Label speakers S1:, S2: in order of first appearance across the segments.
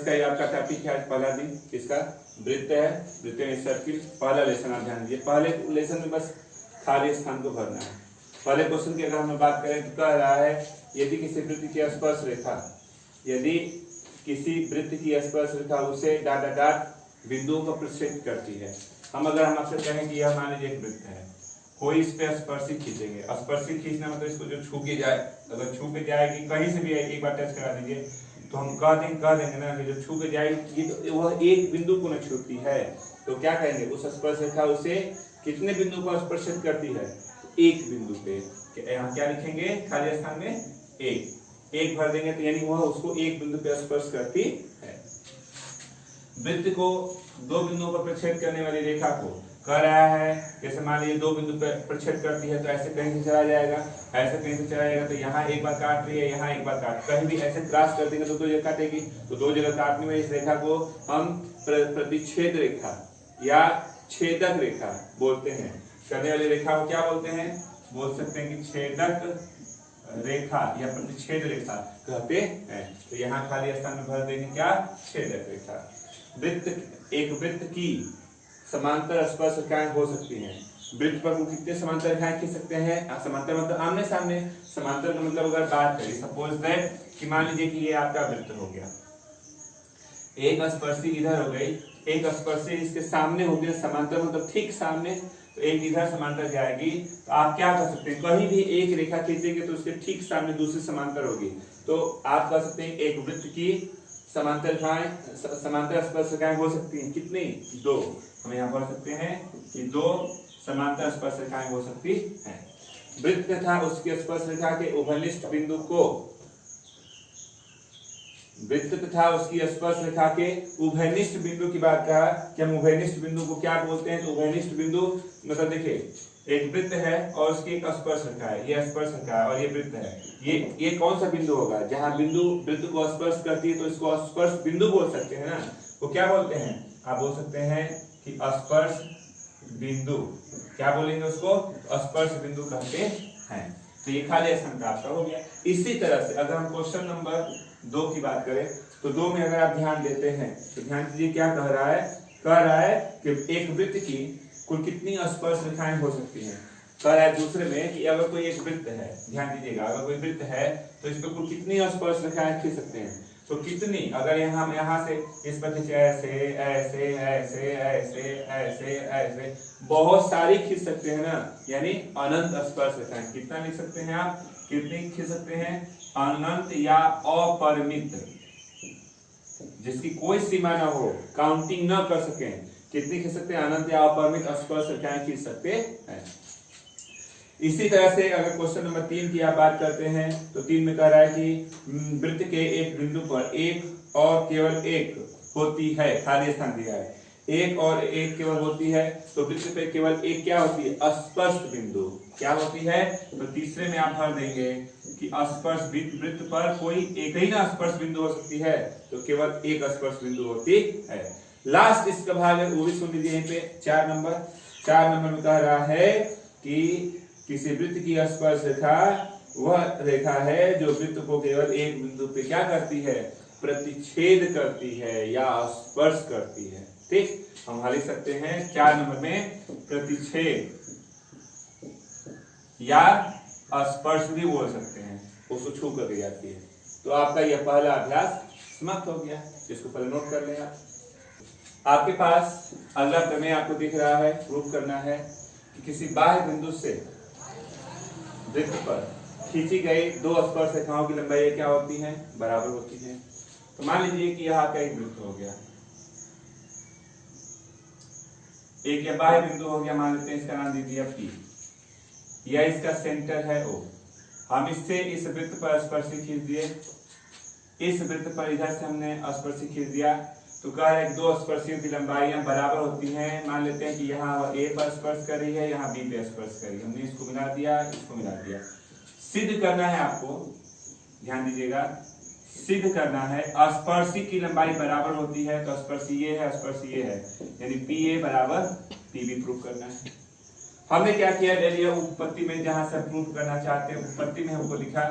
S1: का ये आपका टॉपिक है आज पहला दिन, इसका वृत्त है, वृत्त यानी सर्किल। पहला लेसन आप ध्यान दीजिए, पहले लेसन में बस खाली स्थान को भरना है। पहले क्वेश्चन की अगर हम बात करें तो कह रहा है यदि किसी वृत्त की स्पर्श रेखा, यदि किसी वृत्त की स्पर्श रेखा उसे डॉट डॉट बिंदुओं को प्रतिच्छेद करती है। अगर हम आपसे कहें कि यह मान लीजिए एक वृत्त है, कोई इस पे स्पर्शी खींचेंगे, स्पर्शी खींचना मतलब इसको जो छू के जाए, अगर छू के जाएगी कहीं से भी एक बार टच करा दीजिए तो हम कह देंगे ना कि जो छू के जाएगी तो वह एक बिंदु को न छूती है, तो क्या कहेंगे उस स्पर्श रेखा उसे कितने बिंदु को स्पर्शित करती है, एक बिंदु पे। यहाँ क्या लिखेंगे खाली स्थान में एक भर देंगे तो यानी वह उसको एक बिंदु पे स्पर्श करती है। वृत्त को दो बिंदुओं पर प्रतिच्छेद करने वाली रेखा को कह रहा है, जैसे मान लीजिए दो बिंदु पर प्रतिच्छेद करती है तो ऐसे कहीं से चला जाएगा, ऐसे कहीं से चला जाएगा, तो यहाँ एक बार काट रही है, यहाँ एक बार काट, कहीं भी ऐसे क्रॉस कर देंगे तो दो जगह काटेगी, तो दो जगह काटने में इस रेखा को हम प्रतिच्छेद रेखा या छेदक रेखा बोलते हैं। करने वाली रेखा को क्या बोलते हैं, बोल सकते हैं कि छेदक रेखा या प्रतिच्छेद रेखा कहते हैं। तो यहाँ खाली स्थान में भर देंगे क्या, छेदक रेखा। वृत्त, एक वृत्त की समांतर स्पर्श रेखाएं हो सकती हैं। वृत्त पर कितने समांतर रेखाएं खींच सकते हैं, समांतर मतलब आमने सामने, समांतर का मतलब अगर बात करें सपोज दैट कि मान लीजिए कि ये आपका वृत्त हो गया, एक स्पर्शी इधर हो गई, एक स्पर्शी इसके सामने हो गया, समांतर मतलब ठीक सामने, तो एक इधर समांतर जाएगी, तो आप क्या कर सकते हैं, कहीं भी एक रेखा खींचेंगे तो उसके ठीक सामने दूसरी समांतर होगी, तो आप कह सकते हैं एक वृत्त की समांतर रेखाएं, समांतर स्पर्श रेखाएं हो सकती हैं कितनी, दो। हम यहाँ पढ़ सकते हैं कि दो समांतर स्पर्श रेखाएं हो सकती हैं। वृत्त तथा उसकी स्पर्श रेखा के उभयनिष्ठ बिंदु को, वृत्त तथा उसकी स्पर्श रेखा के उभयनिष्ठ बिंदु की बात कहा कि हम उभयनिष्ठ बिंदु को क्या बोलते हैं, तो उभयनिष्ठ बिंदु मतलब देखिए एक वृत्त है और उसकी एक स्पर्श रेखा है, ये स्पर्श रेखा है और ये वृत्त है, ये कौन सा बिंदु होगा, जहां बिंदु वृत्त को स्पर्श करती है तो इसको स्पर्श बिंदु बोल सकते हैं ना, वो क्या बोलते हैं, आप बोल सकते हैं कि स्पर्श बिंदु, क्या बोलेंगे उसको, स्पर्श बिंदु कहते हैं। तो ये खाली स्थान का आपका हो गया। इसी तरह से अगर हम क्वेश्चन नंबर 2 की बात करें तो 2 में अगर आप ध्यान देते हैं तो ध्यान दीजिए क्या कह रहा है कि एक वृत्त की कुल कितनी स्पर्श रेखाएं हो सकती हैं। कह रहा है दूसरे में कि अगर कोई एक वृत्त है, ध्यान दीजिएगा, अगर कोई वृत्त है तो इस पर कुल कितनी स्पर्श रेखाएं खींच सकते हैं, तो कितनी, अगर हम यहाँ से इस पर खींचे ऐसे ऐसे ऐसे ऐसे ऐसे ऐसे बहुत सारी खींच सकते हैं ना, यानी अनंत स्पर्श रेखाएं। कितना लिख सकते हैं आप, कितनी खींच सकते हैं, अनंत या अपरिमित, जिसकी कोई सीमा ना हो, काउंटिंग न कर सके, कितनी खींच सकते हैं, अनंत या अपरिमित स्पर्श रेखाएं खींच सकते हैं। इसी तरह से अगर क्वेश्चन नंबर 3 की आप बात करते हैं तो 3 में कह रहा है कि वृत्त के एक बिंदु पर एक और केवल एक होती है, खाली स्थान दिया है, एक और एक केवल होती है, तो वृत्त पे केवल एक क्या होती है, स्पर्श बिंदु क्या होती है, तो तीसरे में आप भर देंगे कि स्पर्श वृत्त पर कोई एक ही ना स्पर्श बिंदु हो सकती है, तो केवल एक स्पर्श बिंदु होती है। लास्ट इसका भाग है वो भी सुन लीजिए, यहीं पे 4 नंबर में कह रहा है कि किसी वृत्त की स्पर्श रेखा वह रेखा है जो वृत्त को केवल एक बिंदु पे क्या करती है, प्रतिच्छेद करती है या स्पर्श करती है। ठीक, हम लिख सकते हैं 4 नंबर में प्रतिच्छेद या स्पर्श भी बोल सकते हैं, उसको छू कर दी जाती है। तो आपका यह पहला अभ्यास समाप्त हो गया, इसको पहले नोट कर लें आप। आपके पास अगला प्रमेय आपको दिख रहा है, प्रूफ करना है कि किसी बाह्य बिंदु से वृत्त पर खींची गई दो स्पर्श रेखाओं की लंबाई क्या होती है, बराबर होती है। तो मान लीजिए कि यहाँ का एक वृत्त हो गया, एक या बाह्य बिंदु हो गया, मान लेते हैं इसका नाम दे दिया P, या इसका सेंटर है O। हम इससे इस वृत्त पर स्पर्शी खींच दिए, इस वृत्त पर इधर से हमने स्पर्शी खींच दिया, तो कह रहे दो स्पर्शियों की लंबाइयां बराबर होती हैं। मान लेते हैं कि यहाँ A पर स्पर्श कर रही है, यहाँ B पे स्पर्श कर रही है, हमने इसको मिला दिया, इसको मिला दिया। सिद्ध करना है आपको, ध्यान दीजिएगा, सिद्ध करना है स्पर्शी की लंबाई बराबर होती है, तो स्पर्शी ये है, स्पर्शी ये है, यानी PA बराबर PB प्रूफ करना है। हमने क्या किया, ले लिया उत्पत्ति में, जहां से प्रूफ करना चाहते हैं उत्पत्ति में हमको लिखा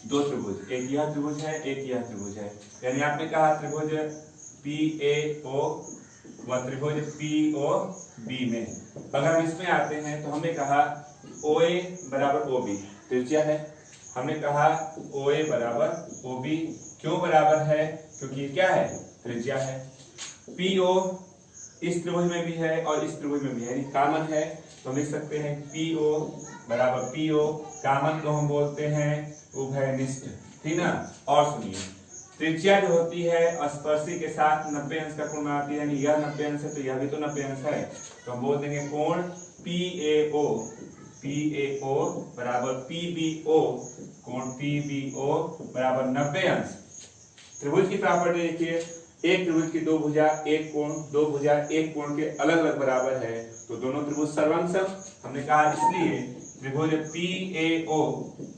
S1: दो त्रिभुज, एक यह त्रिभुज है, एक यह त्रिभुज है। यानी आपने कहा त्रिभुज PAO व त्रिभुज POB में, अगर हम इसमें आते हैं तो हमने कहा OA बराबर OB त्रिज्या है। हमने कहा OA बराबर OB क्यों बराबर है? क्योंकि ये क्या है? त्रिज्या है। PO इस त्रिभुज में भी है और इस त्रिभुज में भी है, यानी कॉमन है। तो हम लिख सकते हैं PO बराबर PO, कॉमन को हम बोलते हैं उभयनिष्ठ, ठीक ना। और सुनिए, त्रिज्या जो होती है स्पर्शी के साथ 90 अंश का कोण बनाती है, यानी यह 90 अंश है तो यह भी तो 90 अंश है। तो हम बोल देंगे कोण PAO बराबर PBO, कोण PBO बराबर 90 अंश। त्रिभुज की प्रॉपर्टी देखिए, एक त्रिभुज की दो भुजा एक कोण, दो भुजा एक कोण के अलग अलग बराबर है तो दोनों त्रिभुज सर्वांगसम। हमने कहा इसलिए त्रिभुज PAO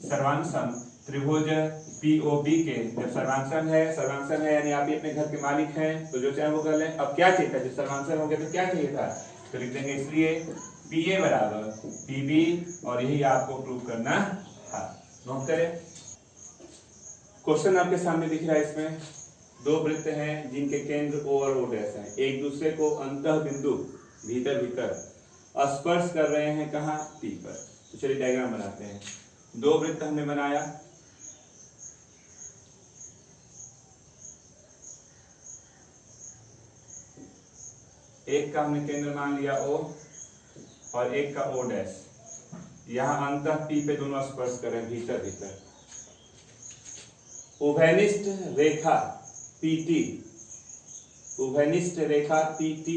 S1: सर्वांगसम त्रिभुज POB के जब सर्वांगसम है यानी आप अपने घर के मालिक हैं तो जो चाहे वो कर लें। अब क्या चाहिए था? जब सर्वांगसम हो गया तो क्या चाहिए था? तो लिख देंगे इसलिए PA बराबर PB, और यही आपको प्रूव करना था। नोट करें, क्वेश्चन आपके सामने दिख रहा है। इसमें दो वृत्त हैं जिनके केंद्र O और O' हैं, एक दूसरे को अंतः बिंदु भीतर स्पर्श कर रहे हैं। कहाँ? P पर। तो चलिए डायग्राम बनाते हैं। दो वृत्त हमने बनाया, एक का हमने केंद्र मान लिया O और एक का O'। यहाँ अंतः P पे दोनों स्पर्श कर रहे हैं भीतर। उभयनिष्ठ रेखा PT, उभयनिष्ठ रेखा PT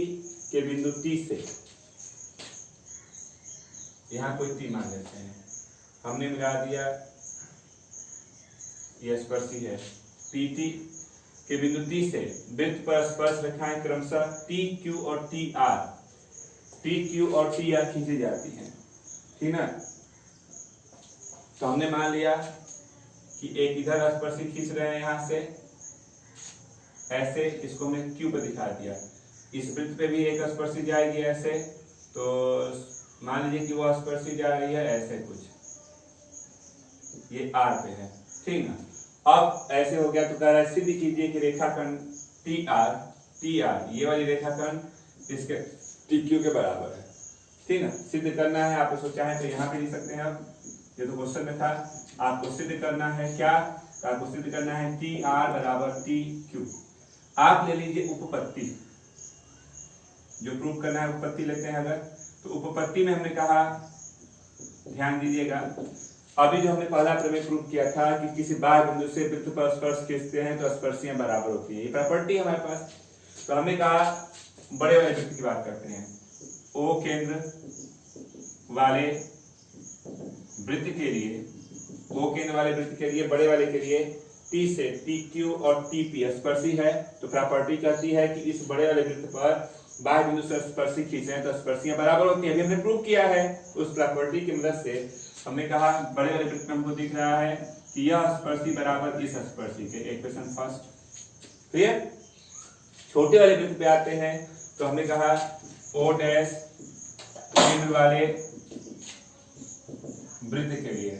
S1: के बिंदु T से, यहाँ कोई T मान लेते हैं, हमने मिला दिया, यह स्पर्शी है। PT के बिंदु T से वृत्त पर स्पर्श रेखाएं क्रमशः TQ और TR खींची जाती हैं, ठीक ना। तो हमने मान लिया कि एक इधर स्पर्शी खींच रहे हैं यहाँ से ऐसे, इसको हमने Q पे दिखा दिया। इस वृत्त पे भी एक स्पर्शी जाएगी ऐसे, तो मान लीजिए कि वो स्पर्शी जा रही है ऐसे कुछ, ये R पे है, ठीक ना। अब ऐसे हो गया तो कह रहा है सिद्ध कीजिए कि रेखाखंड TR ये वाली रेखाखंड इसके TQ के बराबर है, ठीक ना। सिद्ध करना है, आप इसको चाहें तो यहाँ पे लिख सकते हैं। आप ये तो क्वेश्चन में था, आपको सिद्ध करना है क्या? तो आपको सिद्ध करना है TR बराबर TQ। आप ले लीजिए उपपत्ति, जो प्रूव करना है उपपत्ति लेते हैं अगर, तो उपपत्ति में हमने कहा, ध्यान दीजिएगा, अभी जो हमने पहला प्रमेय प्रूव किया था कि किसी बाह्य बिंदु से वृत्त पर स्पर्श खींचते हैं तो स्पर्शियां बराबर होती है, ये प्रॉपर्टी है हमारे पास। तो हमने कहा बड़े वाले वृत्त की बात करते हैं, O केंद्र वाले वृत्त के लिए, O केंद्र वाले वृत्त के लिए, बड़े वाले के लिए T से TQ और TP स्पर्शी है। तो प्रॉपर्टी कहती है कि इस बड़े वाले वृत्त पर बाह्य बिंदु से स्पर्शी खींचे हैं तो स्पर्शियां बराबर होती हैं। अभी हमने प्रूव किया है उस प्रॉपर्टी की मदद से। हमने कहा बड़े वाले वृत्त में हमको दिख रहा है कि यह स्पर्शी बराबर इस स्पर्शी के, इक्वेशन फर्स्ट। क्लियर? छोटे वाले वृत्त पे आते हैं तो हमने कहा O' केंद्र वाले वृत्त के लिए,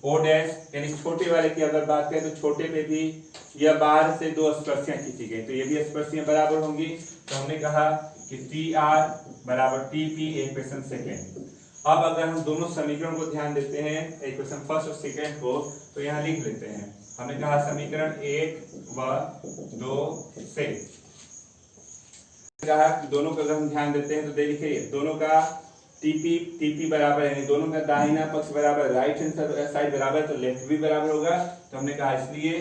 S1: O' यानी छोटे वाले की अगर बात करें तो छोटे पे भी यह बाहर से दो स्पर्शियां खींची गई तो ये भी स्पर्शियां बराबर होंगी। तो हमने कहा कि TR बराबर TP, इक्वेशन सेकेंड। अब अगर हम दोनों समीकरण को ध्यान देते हैं, इक्वेशन फर्स्ट और सेकेंड को, तो यहाँ लिख लेते हैं। हमने कहा समीकरण 1 व 2 से कहा दोनों का अगर हम ध्यान देते हैं तो देखिए दोनों का TP बराबर है, दोनों का दाहिना पक्ष बराबर, राइट हैंड साइड बराबर, तो लेफ्ट भी बराबर होगा। तो हमने कहा इसलिए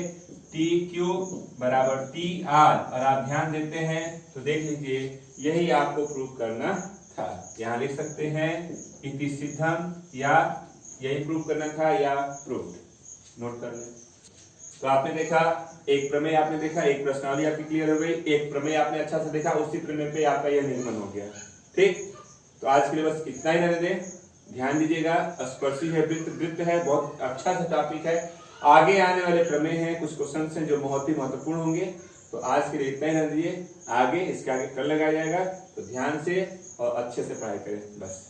S1: TQ बराबर TR, और आप ध्यान देते हैं तो देख लीजिए यही आपको प्रूव करना था। यहाँ लिख सकते हैं इति सिद्धम, या यही प्रूव करना था या प्रूव्ड, नोट कर लें। तो आपने देखा एक प्रमेय, आपने देखा एक प्रश्नावली आपकी क्लियर हो गई, एक प्रमेय आपने अच्छा से देखा, उसी प्रमेय पे आपका यह निगमन हो गया। ठीक, तो आज के लिए बस इतना ही रहने दें। ध्यान दीजिएगा, स्पर्शी है वृत्त है, बहुत अच्छा सा टॉपिक है। आगे आने वाले प्रमेय हैं, कुछ क्वेश्चन हैं जो बहुत ही महत्वपूर्ण होंगे। तो आज के लिए इतना ही रहने दीजिए, आगे इसके आगे कल लगाया जाएगा। तो ध्यान से और अच्छे से पढ़ाई करें बस।